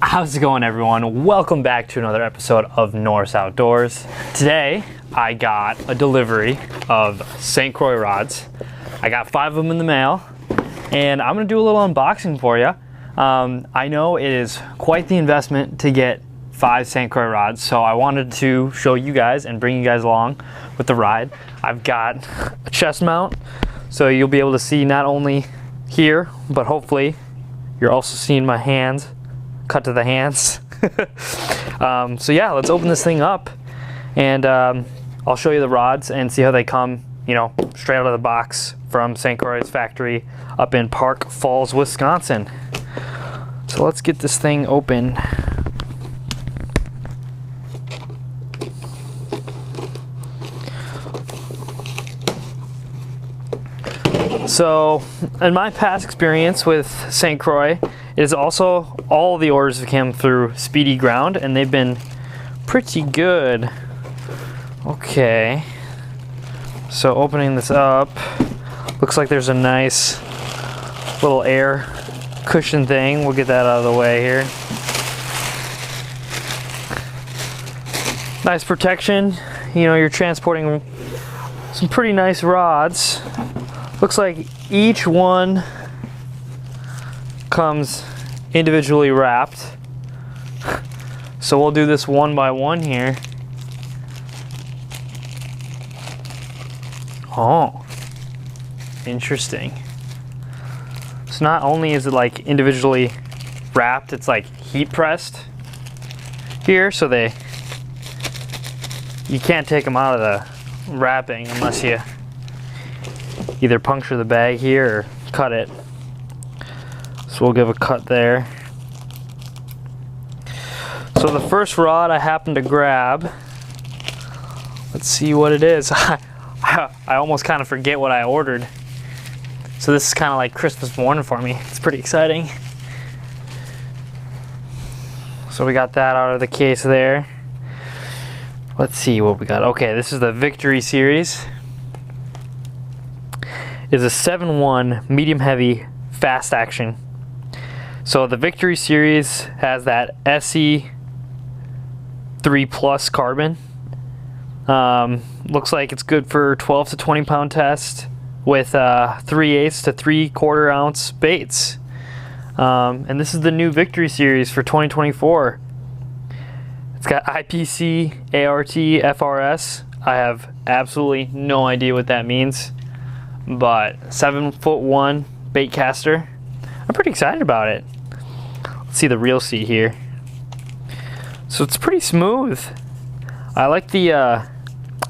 How's it going, everyone? Welcome back to another episode of Norse Outdoors. Today I got a delivery of St. Croix rods. I got 5 of them in the mail and I'm gonna do a little unboxing for you. I know it is quite the investment to get 5 St. Croix rods, so I wanted to show you guys and bring you guys along with the ride. I've got a chest mount, so you'll be able to see not only here, but hopefully you're also seeing my hands, cut to the hands. So yeah, let's open this thing up and I'll show you the rods and see how they come, you know, straight out of the box from St. Croix factory up in Park Falls, Wisconsin. So let's get this thing open. So, in my past experience with St. Croix, it is also all the orders have come through Speedy Ground, and they've been pretty good. Okay, so opening this up, looks like there's a nice little air cushion thing. We'll get that out of the way here. Nice protection. You know, you're transporting some pretty nice rods. Looks like each one comes individually wrapped. So we'll do this one by one here. Oh, interesting. So not only is it like individually wrapped, it's like heat pressed here, so you can't take them out of the wrapping unless you either puncture the bag here or cut it. So we'll give a cut there. So the first rod I happened to grab, let's see what it is. I almost kind of forget what I ordered. So this is kind of like Christmas morning for me. It's pretty exciting. So we got that out of the case there. Let's see what we got. Okay, this is the Victory Series. Is a 7-1 medium heavy fast action. So the Victory Series has that SE 3 plus carbon. Looks like it's good for 12 to 20 pound test with 3/8 to 3/4 ounce baits. And this is the new Victory Series for 2024. It's got IPC, ART, FRS. I have absolutely no idea what that means. But 7'1" bait caster. I'm pretty excited about it. Let's see the reel seat here. So it's pretty smooth. I like the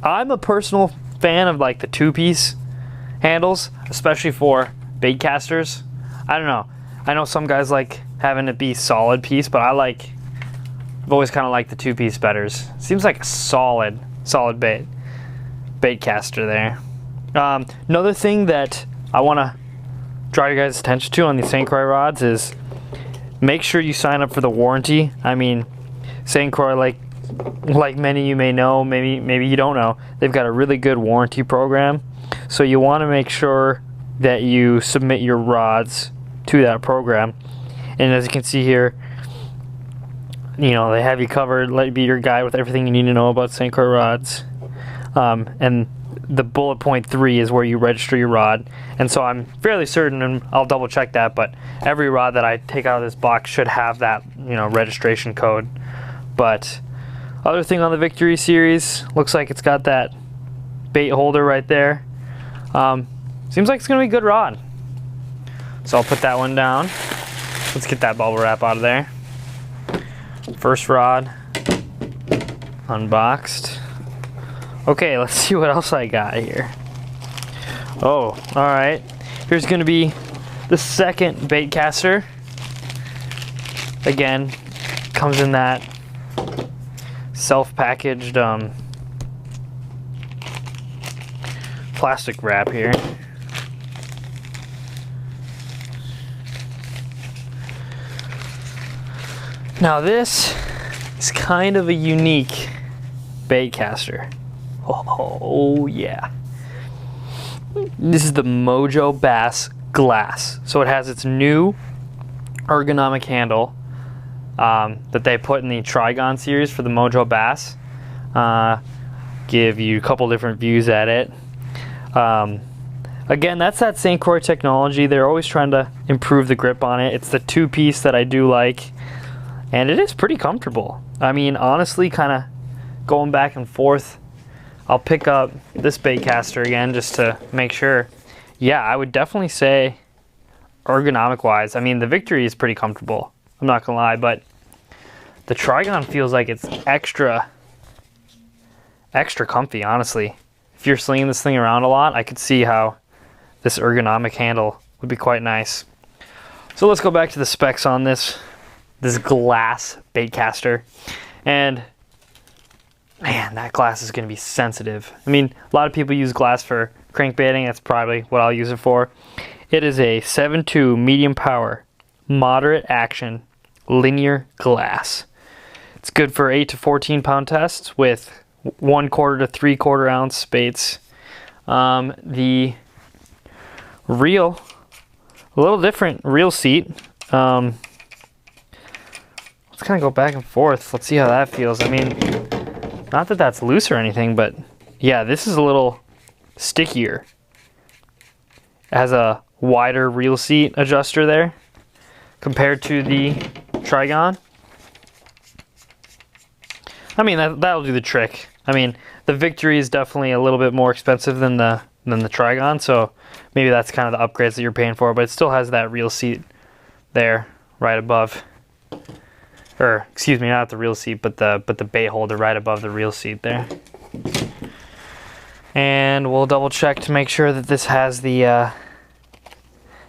I'm a personal fan of like the 2-piece handles, especially for bait casters. I don't know. I know some guys like having it be solid piece, but I've always kind of liked the 2-piece better. Seems like a solid bait caster there. Another thing that I want to draw your guys' attention to on these St. Croix rods is make sure you sign up for the warranty. I mean, St. Croix, like many of you may know, maybe you don't know, they've got a really good warranty program. So you want to make sure that you submit your rods to that program. And as you can see here, you know, they have you covered. Let it be your guide with everything you need to know about St. Croix rods. And the bullet point 3 is where you register your rod, and so I'm fairly certain, and I'll double check that, but every rod that I take out of this box should have that, you know, registration code. But other thing on the Victory Series, looks like it's got that bait holder right there. Seems like it's gonna be a good rod. So I'll put that one down. Let's get that bubble wrap out of there. First rod unboxed. Okay, let's see what else I got here. Oh, all right. Here's gonna be the second bait caster. Again, comes in that self-packaged plastic wrap here. Now this is kind of a unique bait caster. Oh yeah. This is the Mojo Bass glass. So it has its new ergonomic handle. that they put in the Trigon series for the Mojo Bass. Give you a couple different views at it. Again, that's that St. Croix technology. They're always trying to improve the grip on it. It's the two-piece that I do like, and it is pretty comfortable. I mean, honestly, kind of going back and forth. I'll pick up this bait caster again just to make sure. Yeah, I would definitely say ergonomic-wise, I mean, the Victory is pretty comfortable. I'm not gonna lie, but the Trigon feels like it's extra comfy, honestly. If you're slinging this thing around a lot, I could see how this ergonomic handle would be quite nice. So let's go back to the specs on this glass bait caster. And man, that glass is going to be sensitive. I mean, a lot of people use glass for crankbaiting. That's probably what I'll use it for. It is a 7.2 medium power, moderate action, linear glass. It's good for 8 to 14 pound tests with 1/4 to 3/4 ounce baits. The reel, a little different reel seat. Let's kind of go back and forth. Let's see how that feels. I mean, not that that's loose or anything, but yeah, this is a little stickier. It has a wider reel seat adjuster there compared to the Trigon. I mean, that'll do the trick. I mean, the Victory is definitely a little bit more expensive than the Trigon, so maybe that's kind of the upgrades that you're paying for, but it still has that reel seat there right above. Or excuse me, not the reel seat, but the bait holder right above the reel seat there. And we'll double check to make sure that this has the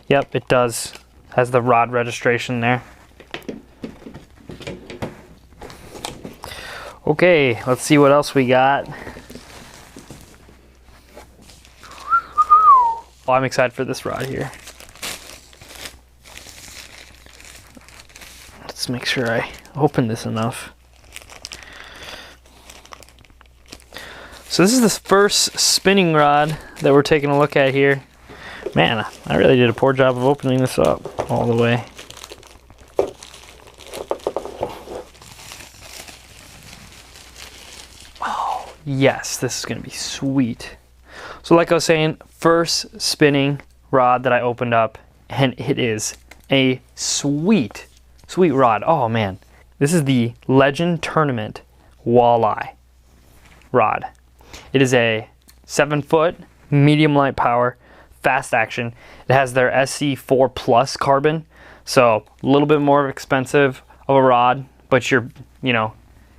yep, it does. Has the rod registration there. Okay, let's see what else we got. Oh, I'm excited for this rod here. Let's make sure I open this enough. So this is the first spinning rod that we're taking a look at here. Man, I really did a poor job of opening this up all the way. Oh, yes, this is going to be sweet. So like I was saying, first spinning rod that I opened up, and it is a sweet rod. Oh man, this is the Legend Tournament Walleye rod. It is a 7-foot, medium light power, fast action. It has their SC4 Plus carbon, so a little bit more expensive of a rod, but you're, you know,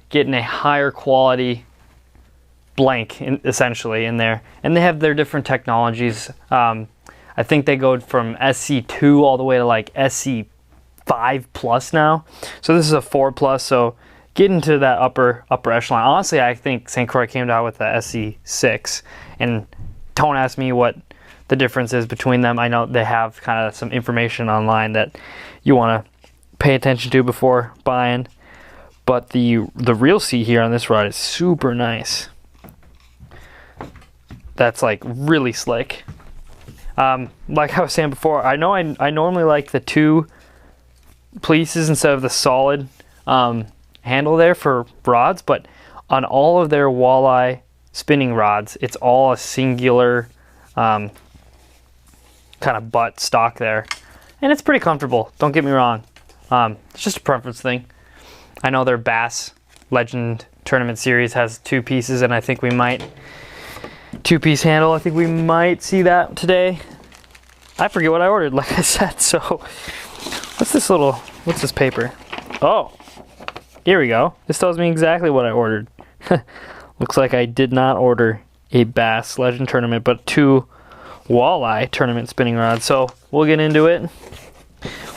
getting a higher quality blank essentially in there. And they have their different technologies. I think they go from SC2 all the way to like SC5 Plus now. So this is a 4 Plus, so getting to that upper echelon. Honestly, I think St. Croix came out with the SC6, and don't ask me what the difference is between them. I know they have kind of some information online that you want to pay attention to before buying, but the reel seat here on this rod is super nice. That's like really slick. Like I was saying before, I know I normally like the 2 pieces instead of the solid handle there for rods, but on all of their walleye spinning rods, it's all a singular kind of butt stock there, and it's pretty comfortable, don't get me wrong. It's just a preference thing. I know their Bass Legend Tournament Series has 2 pieces, and I think we might 2-piece handle. I think we might see that today. I forget what I ordered, like I said. So what's this paper? Oh, here we go. This tells me exactly what I ordered. Looks like I did not order a Bass Legend Tournament, but 2 Walleye Tournament spinning rods. So we'll get into it.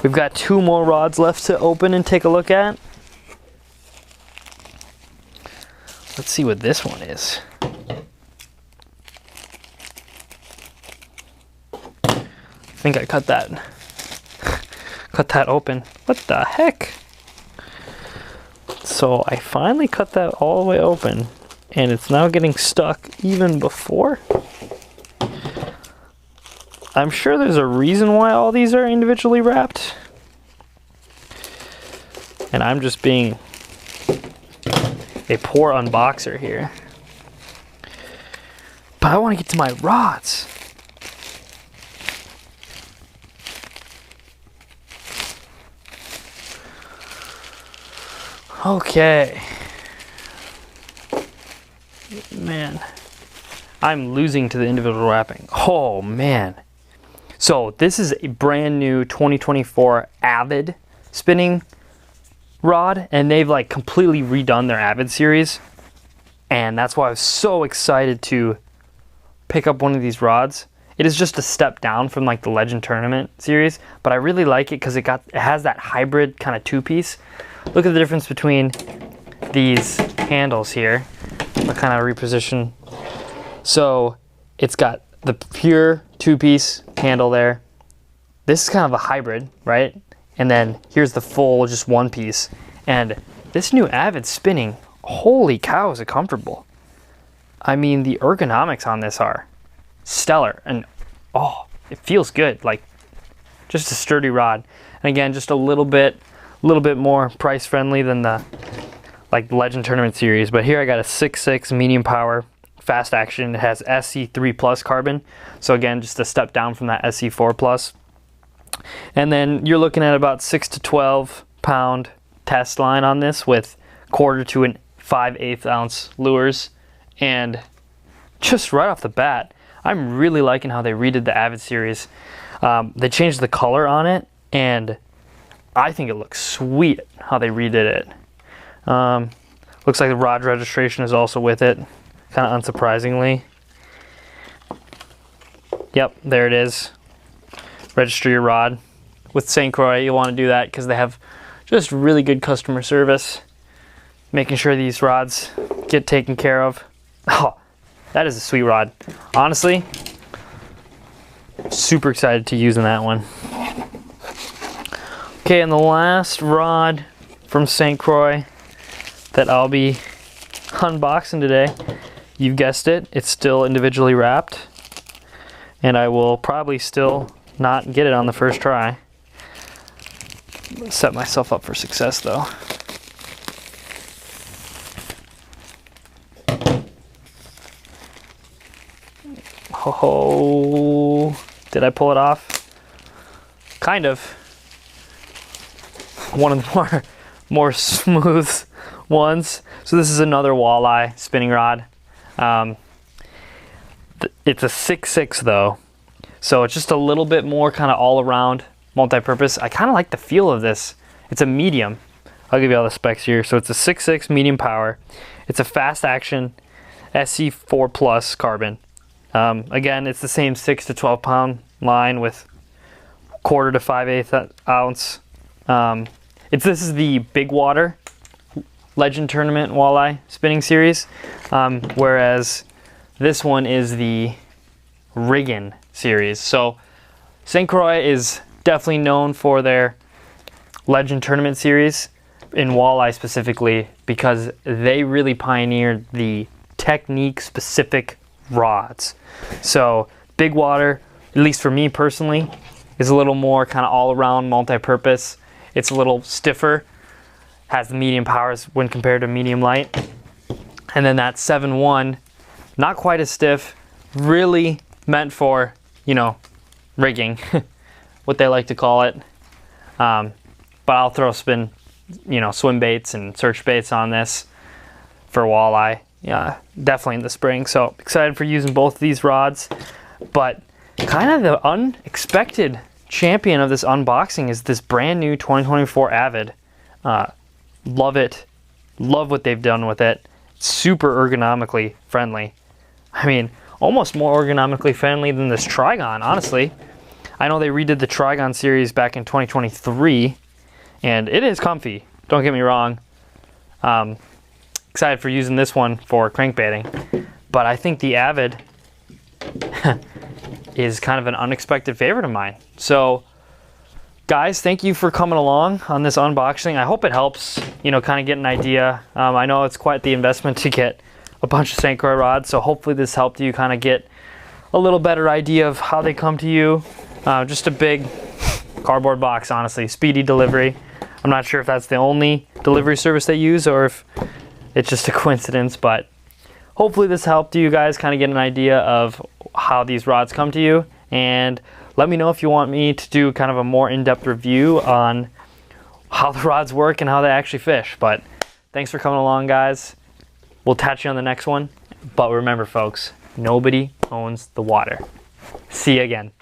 We've got 2 more rods left to open and take a look at. Let's see what this one is. I think I cut that open. What the heck? So I finally cut that all the way open, and it's now getting stuck even before. I'm sure there's a reason why all these are individually wrapped. and I'm just being a poor unboxer here. But I want to get to my rods. Okay. Man, I'm losing to the individual wrapping. Oh man. So this is a brand new 2024 Avid spinning rod, and they've like completely redone their Avid series, and that's why I was so excited to pick up one of these rods. It is just a step down from like the Legend Tournament series, but I really like it because it has that hybrid kind of two-piece. Look at the difference between these handles here. I'll kind of reposition. So it's got the pure two-piece handle there. This is kind of a hybrid, right? And then here's the full just one piece. And this new Avid spinning, holy cow, is it comfortable. I mean, the ergonomics on this are stellar, and oh, it feels good. Like just a sturdy rod. And again, just a little bit more price friendly than the like Legend Tournament series. But here I got a 6.6 medium power fast action. It has SC3 plus carbon. So again, just a step down from that SC4 plus. And then you're looking at about 6 to 12 pound test line on this with 1/4 to 5/8 ounce lures. And just right off the bat, I'm really liking how they redid the Avid series. They changed the color on it, and I think it looks sweet how they redid it. Looks like the rod registration is also with it, kind of unsurprisingly. Yep, there it is. Register your rod. With St. Croix, you'll want to do that because they have just really good customer service, making sure these rods get taken care of. Oh, that is a sweet rod. Honestly, super excited to use in that one. Okay, and the last rod from St. Croix that I'll be unboxing today, you've guessed it, it's still individually wrapped, and I will probably still not get it on the first try. Set myself up for success though. Oh, did I pull it off? Kind of. One of the more smooth ones. So this is another Walleye spinning rod. It's a 6.6 though, so it's just a little bit more kind of all around multi-purpose. I kind of like the feel of this. It's a medium. I'll give you all the specs here. So it's a 6.6 medium power. It's a fast action SC4 plus carbon. Again, it's the same 6 to 12 pound line with 1/4 to 5/8 ounce. This is the Big Water Legend Tournament Walleye spinning series, whereas this one is the Riggin series. So St. Croix is definitely known for their Legend Tournament series in walleye specifically because they really pioneered the technique specific rods. So Big Water, at least for me personally, is a little more kind of all around multi-purpose. It's a little stiffer, has the medium powers when compared to medium light. And then that 7.1, not quite as stiff, really meant for, you know, rigging, what they like to call it. But I'll throw swim baits and search baits on this for walleye. Yeah, definitely in the spring. So excited for using both of these rods. But kind of the unexpected champion of this unboxing is this brand new 2024 Avid. Love it. Love what they've done with it. Super ergonomically friendly. I mean, almost more ergonomically friendly than this Trigon, honestly. I know they redid the Trigon series back in 2023, and it is comfy. Don't get me wrong. Excited for using this one for crankbaiting. But I think the Avid is kind of an unexpected favorite of mine. So guys, thank you for coming along on this unboxing. I hope it helps, kind of get an idea. I know it's quite the investment to get a bunch of St. Croix rods, so hopefully this helped you kind of get a little better idea of how they come to you. Just a big cardboard box, honestly. Speedy delivery. I'm not sure if that's the only delivery service they use or if it's just a coincidence, but hopefully this helped you guys kind of get an idea of how these rods come to you. And let me know if you want me to do kind of a more in-depth review on how the rods work and how they actually fish. But thanks for coming along, guys. We'll catch you on the next one. But remember, folks, nobody owns the water. See you again.